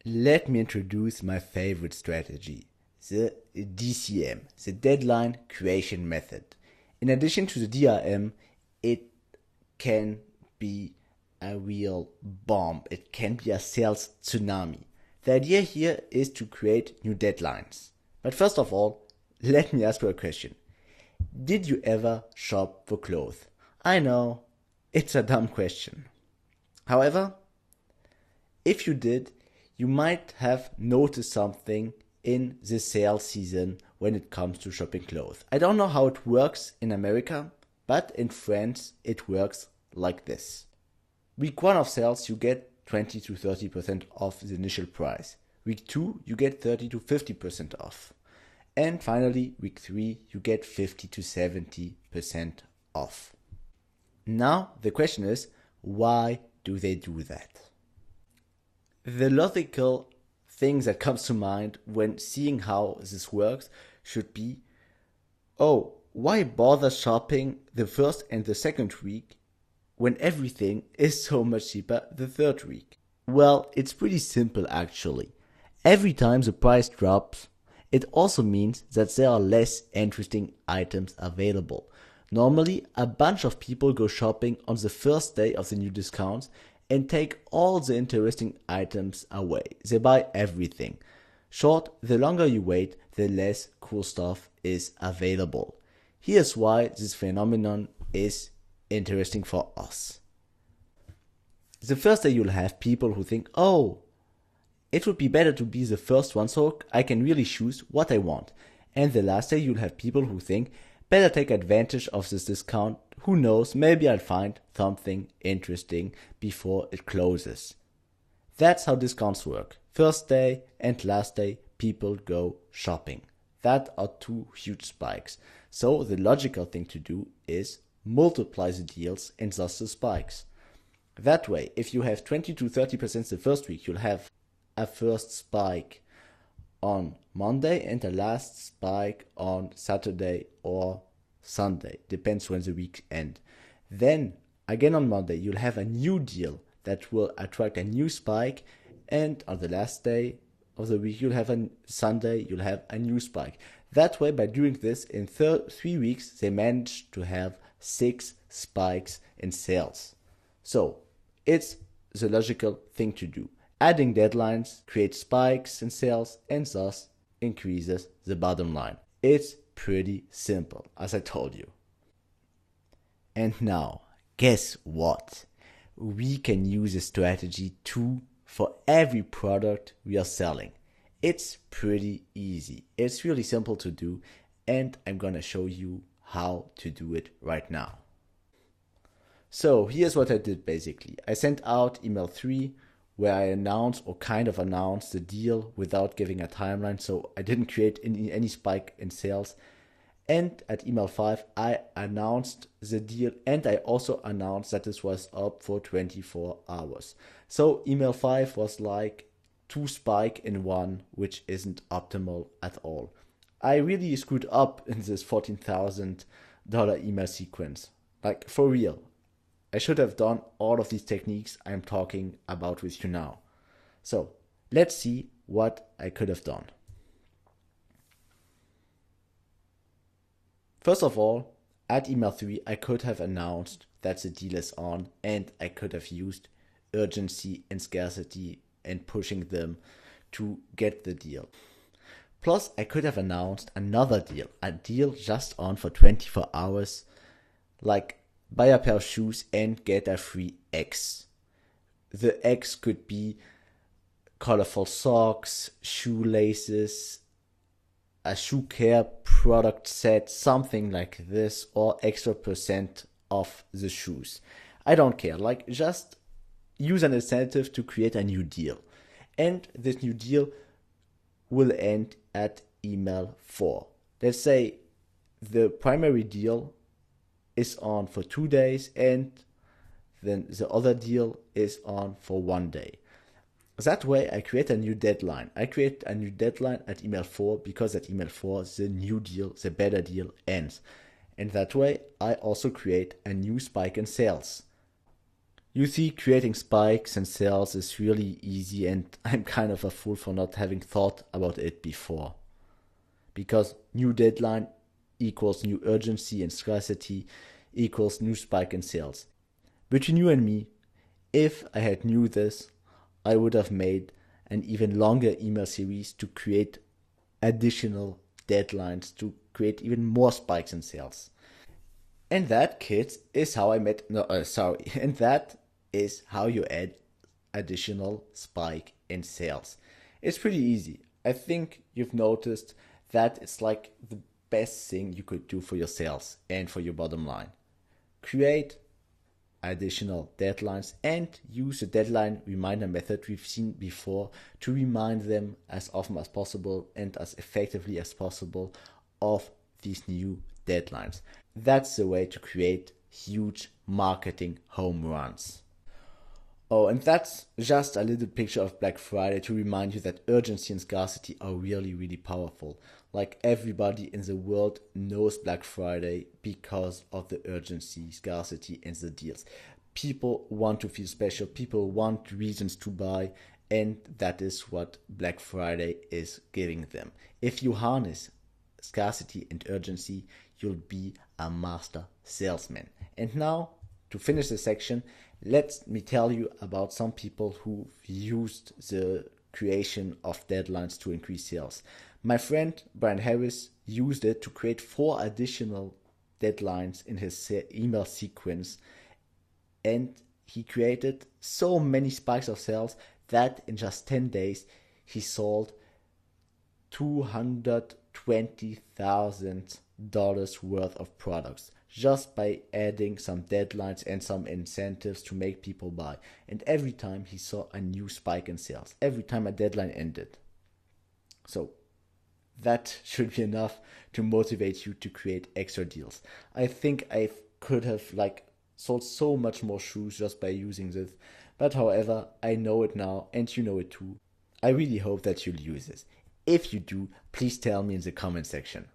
let me introduce my favorite strategy, the DCM, the Deadline Creation Method. In addition to the DRM, it can be a real bomb. It can be a sales tsunami. The idea here is to create new deadlines. But first of all, let me ask you a question. Did you ever shop for clothes? I know, it's a dumb question. However, if you did, you might have noticed something in the sale season when it comes to shopping clothes. I don't know how it works in America, but in France it works like this. Week 1 of sales, you get 20 to 30% off the initial price. Week 2, you get 30 to 50% off. And finally, week 3, you get 50 to 70% off. Now, the question is, why do they do that? The logical thing that comes to mind when seeing how this works should be, oh, why bother shopping the first and the second week when everything is so much cheaper the third week? Well, it's pretty simple actually. Every time the price drops, it also means that there are less interesting items available. Normally, a bunch of people go shopping on the first day of the new discounts and take all the interesting items away. They buy everything. Short, the longer you wait, the less cool stuff is available. Here's why this phenomenon is interesting for us. The first day you'll have people who think, oh, it would be better to be the first one so I can really choose what I want. And the last day you'll have people who think, better take advantage of this discount. Who knows, maybe I'll find something interesting before it closes. That's how discounts work. First day and last day, people go shopping. That are two huge spikes. So the logical thing to do is multiply the deals and thus the spikes. That way, if you have 20 to 30% the first week, you'll have a first spike on Monday and a last spike on Saturday or Sunday, depends when the week ends. Then again on Monday you'll have a new deal that will attract a new spike, and on the last day of the week you'll have a Sunday, you'll have a new spike. That way, by doing this in 3 weeks, they managed to have 6 spikes in sales. So it's the logical thing to do. Adding deadlines creates spikes in sales and thus increases the bottom line. It's pretty simple, as I told you. And now, guess what? We can use a strategy too for every product we are selling. It's pretty easy. It's really simple to do, and I'm gonna show you how to do it right now. So here's what I did basically. I sent out email 3 where I announced or kind of announced the deal without giving a timeline, so I didn't create any spike in sales. And at email 5, I announced the deal, and I also announced that this was up for 24 hours. So email 5 was like 2 spike in 1, which isn't optimal at all. I really screwed up in this $14,000 email sequence, like for real. I should have done all of these techniques I'm talking about with you now. So let's see what I could have done. First of all, at email 3, I could have announced that the deal is on, and I could have used urgency and scarcity and pushing them to get the deal. Plus, I could have announced another deal, a deal just on for 24 hours, like buy a pair of shoes and get a free X. The X could be colorful socks, shoelaces, a shoe care product set, something like this, or extra % off the shoes. I don't care, like just use an incentive to create a new deal. And this new deal will end at email 4. Let's say the primary deal is on for 2 days and then the other deal is on for 1 day. That way I create a new deadline. I create a new deadline at email 4 because at email 4 the new deal, the better deal ends. And that way I also create a new spike in sales. You see, creating spikes and sales is really easy, and I'm kind of a fool for not having thought about it before. Because new deadline equals new urgency and scarcity equals new spike in sales. Between you and me, if I had knew this, I would have made an even longer email series to create additional deadlines, to create even more spikes in sales. And that, kids, is how I met. No, sorry. And that is how you add additional spike in sales. It's pretty easy. I think you've noticed that it's like the best thing you could do for your sales and for your bottom line. Create additional deadlines and use the deadline reminder method we've seen before to remind them as often as possible and as effectively as possible of these new deadlines. That's the way to create huge marketing home runs. Oh, and that's just a little picture of Black Friday to remind you that urgency and scarcity are really, really powerful. Like, everybody in the world knows Black Friday because of the urgency, scarcity, and the deals. People want to feel special. People want reasons to buy. And that is what Black Friday is giving them. If you harness scarcity and urgency, you'll be a master salesman. And now, to finish this section, let me tell you about some people who used the creation of deadlines to increase sales. My friend Brian Harris used it to create 4 additional deadlines in his email sequence, and he created so many spikes of sales that in just 10 days he sold $220,000 worth of products just by adding some deadlines and some incentives to make people buy. And every time he saw a new spike in sales, every time a deadline ended. So that should be enough to motivate you to create extra deals. I think I could have sold so much more shoes just by using this. But however, I know it now and you know it too. I really hope that you'll use this. If you do, please tell me in the comment section.